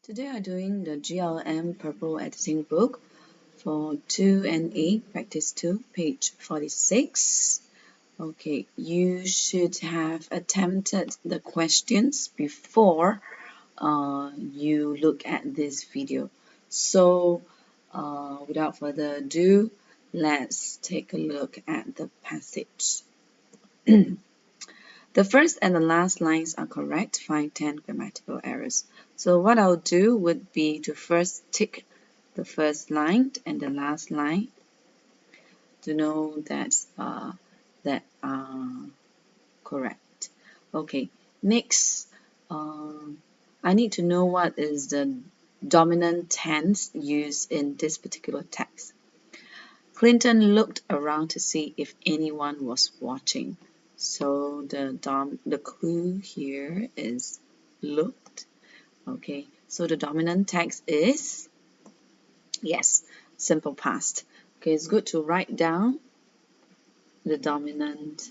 Today I'm doing the GLM Purple Editing Book for 2NA Practice 2, page 46. Okay, you should have attempted the questions before you look at this video. So, without further ado, let's take a look at the passage. The first and the last lines are correct. Find 10 grammatical errors. So what I'll do would be to first tick the first line and the last line to know that are correct. Okay, next, I need to know what is the dominant tense used in this particular text. Clinton looked around to see if anyone was watching. So the clue here is looked. Okay, so the dominant text is, yes, simple past. Okay, it's good to write down the dominant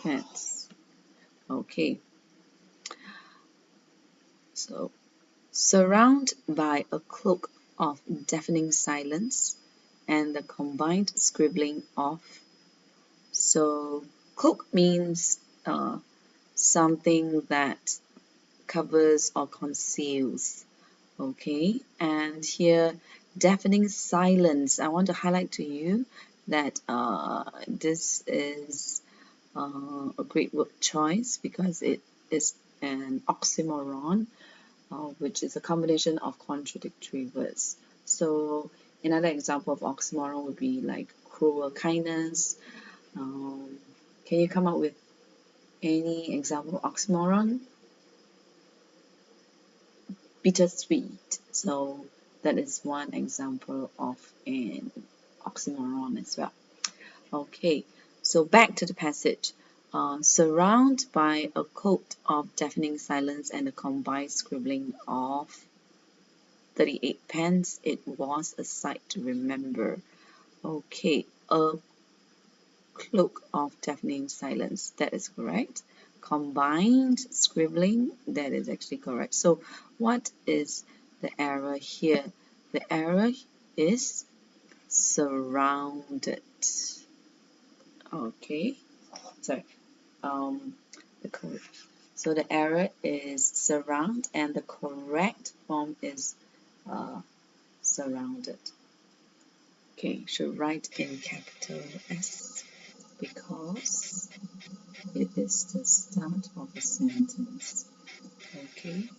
tense. Okay, so surround by a cloak of deafening silence and the combined scribbling of. So cloak means something that covers or conceals. Okay, and here deafening silence. I want to highlight to you that this is a great word choice because it is an oxymoron, which is a combination of contradictory words. So another example of oxymoron would be like cruel kindness. Can you come up with any example of oxymoron? Bittersweet. So that is one example of an oxymoron as well. Okay, so back to the passage. Surrounded by a coat of deafening silence and the combined scribbling of 38 pens, it was a sight to remember. Okay, a cloak of deafening silence, that is correct. Combined scribbling, that is actually correct. So what is the error here? The error is surrounded. Okay, sorry. So the error is surround and the correct form is surrounded. Okay, should write in capital S because it is the start of a sentence. Okay,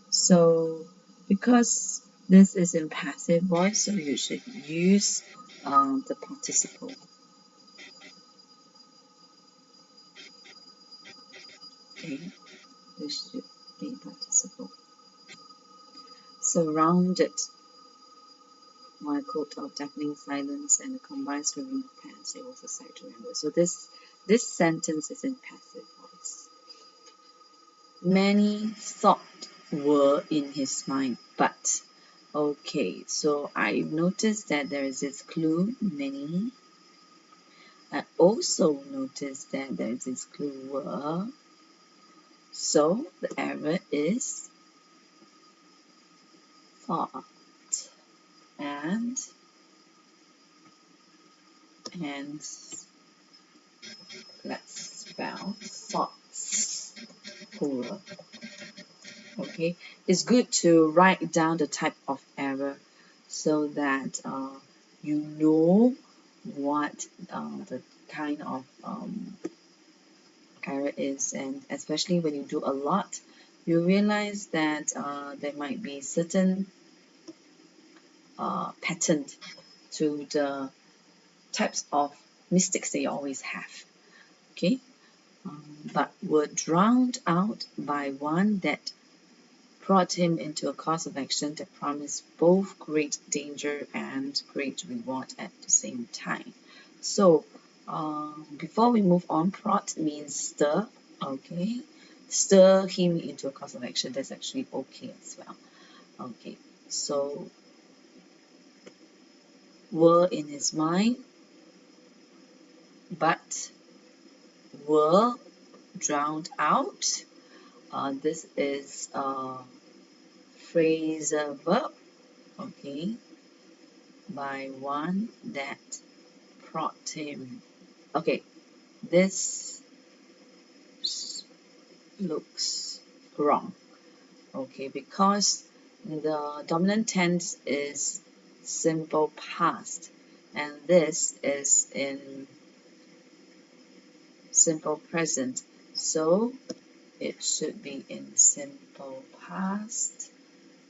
so because this is in passive voice, so you should use the participle. Okay, this should be participle. Surrounded by a coat of deafening silence and a combined scribbling of pens, it was a sight to remember. So this sentence is in passive voice. Many thought were in his mind, but okay, so I noticed that there is this clue, many. I also noticed that there is this clue were. So the error is thought. And let's spell thoughts plural. Okay, it's good to write down the type of error so that you know what the kind of error is, and especially when you do a lot, you realize that there might be certain pattern to the types of mistakes that you always have. Okay, but were drowned out by one that brought him into a course of action that promised both great danger and great reward at the same time. So before we move on, brought means stir. Okay, stir him into a course of action. That's actually okay as well. Okay, so were in his mind, but were drowned out. This is a phrasal verb, okay, by one that prod him. Okay, this looks wrong, okay, because the dominant tense is simple past and this is in simple present, so it should be in simple past.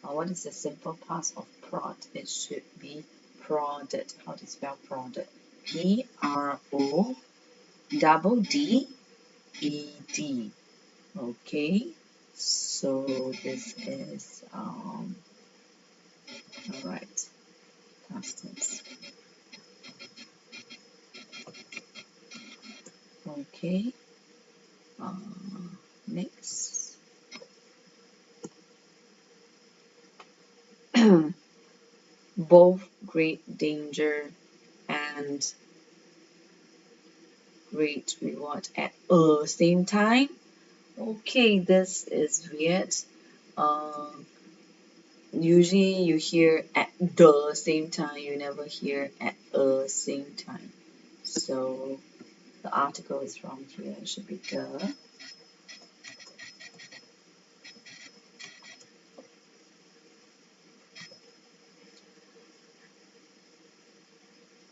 What is the simple past of prod? It should be prodded. How to spell prodded? P-R-O-D-D-E-D. Okay, so this is alright, past tense. Okay, next. Both great danger and great reward at the same time. Okay, this is weird. Usually you hear at the same time, you never hear at the same time. So the article is wrong here, it should be the.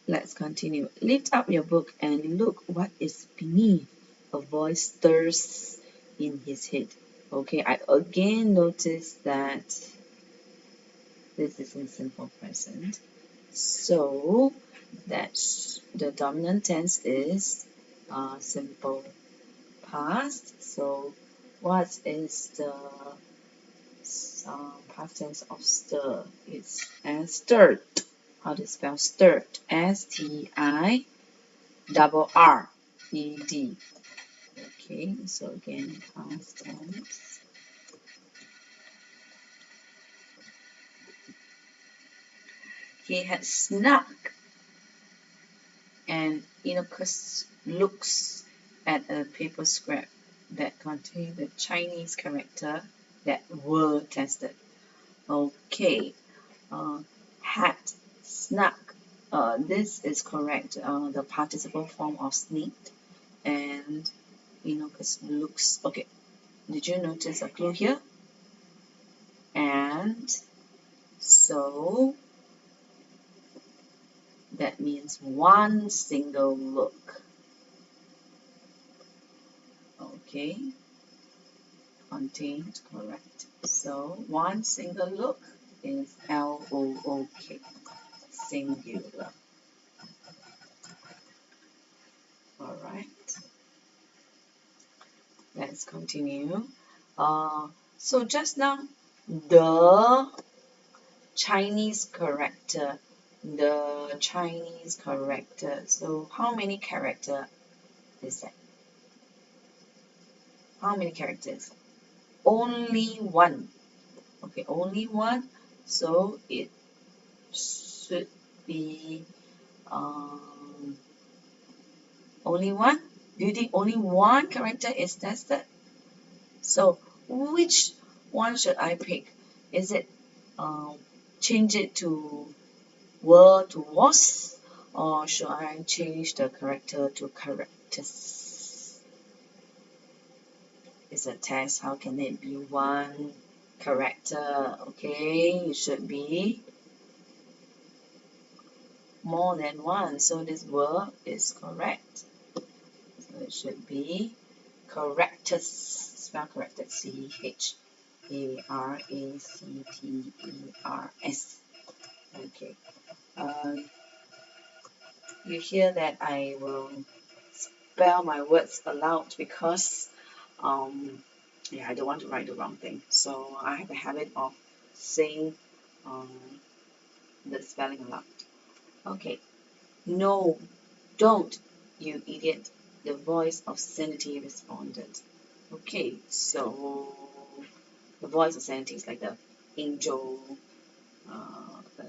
Let's continue. Lift up your book and look what is beneath. A voice stirs in his head. Okay, I again notice that this is in simple present. So that's the dominant tense is simple past. So what is the past tense of stir? It's as stirred. How to spell stirred? S-T-I-R-R-E-D. Okay, so again, past tense. He had snuck, and Innocuous looks at a paper scrap that contained the Chinese character that were tested. Okay, had, snuck. This is correct. The participle form of sneaked, and Innocuous looks. Okay, did you notice a clue here? And so that means one single look. Okay, contained, correct. So one single look is L-O-O-K, singular. All right, let's continue. So just now, the Chinese character, So how many character is that? How many characters? Only one. Okay, only one. So it should be only one. Do you think only one character is tested? So which one should I pick? Is it change it to were to was, or should I change the character to characters? It's a test. How can it be one character? Okay, it should be more than one. So this word is correct. So it should be characters. Spell characters. C-H-A-R-A-C-T-E-R-S. Okay. You hear that I will spell my words aloud because yeah, I don't want to write the wrong thing. So I have a habit of saying the spelling aloud. Okay. No, don't, you idiot. The voice of sanity responded. Okay, so the voice of sanity is like the angel, the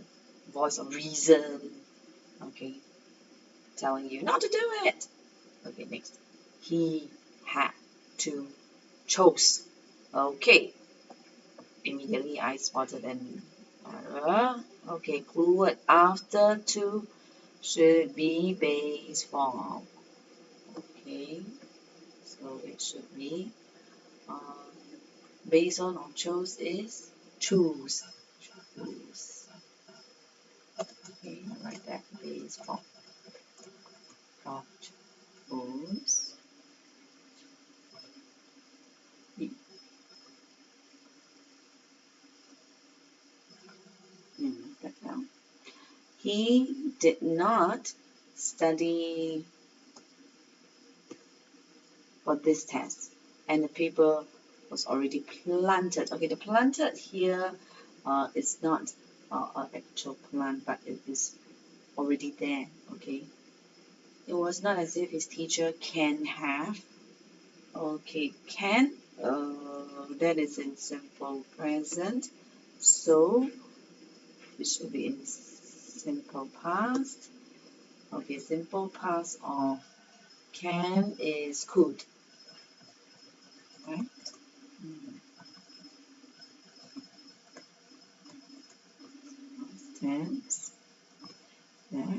voice of reason. Okay, telling you not to do it. Okay, next. He had to chose. Okay, immediately I spotted an error. Okay, clue word after to should be base form. Okay, so it should be base on or chose is choose. Choose. Okay, I'll write that base form of choose. That down. He did not study for this test, and the paper was already planted. Okay, the planted here is not an actual plant, but it is already there. Okay, it was not as if his teacher can have. Okay, can. That is in simple present, so it should be in simple past. Okay, simple past of can is could, right? Tense. Yeah.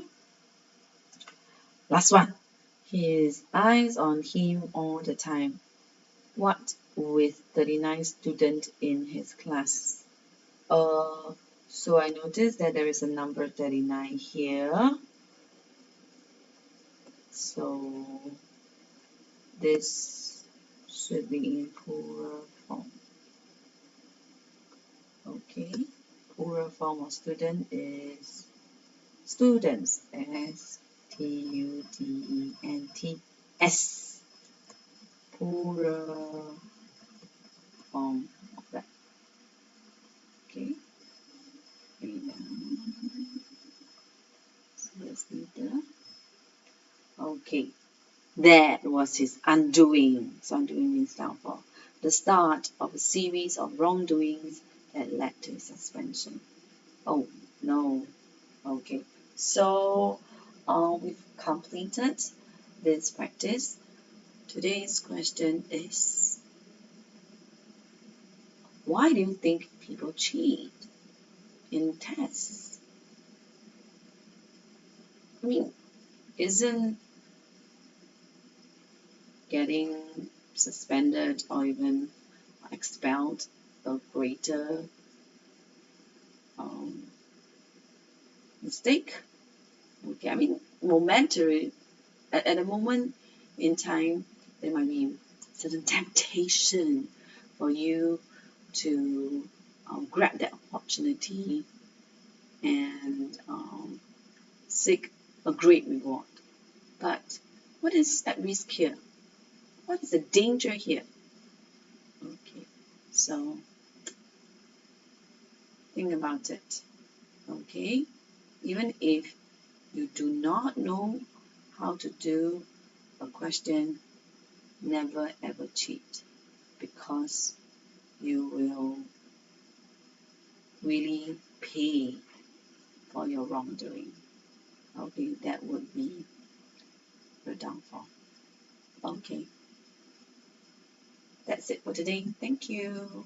Last one. His eyes on him all the time. What with 39 students in his class? So I noticed that there is a number 39 here. So this should be in plural form. Okay. Plural form of student is students. S-T-U-D-E-N-T-S. Plural form of that. Okay. So let's do the. Okay. That was his undoing. So undoing means downfall. The start of a series of wrongdoings that led to his suspension. Oh no. Okay. So we've completed this practice. Today's question is, why do you think people cheat in tests? I mean, isn't getting suspended or even expelled a greater um, mistake? Okay, I mean, momentary, at a moment in time, there might be certain temptation for you to grab that opportunity and seek a great reward. But what is at risk here? What is the danger here? Okay, so think about it. Okay, even if you do not know how to do a question, never ever cheat, because you will really pay for your wrongdoing. Okay, that would be your downfall. Okay, that's it for today. Thank you.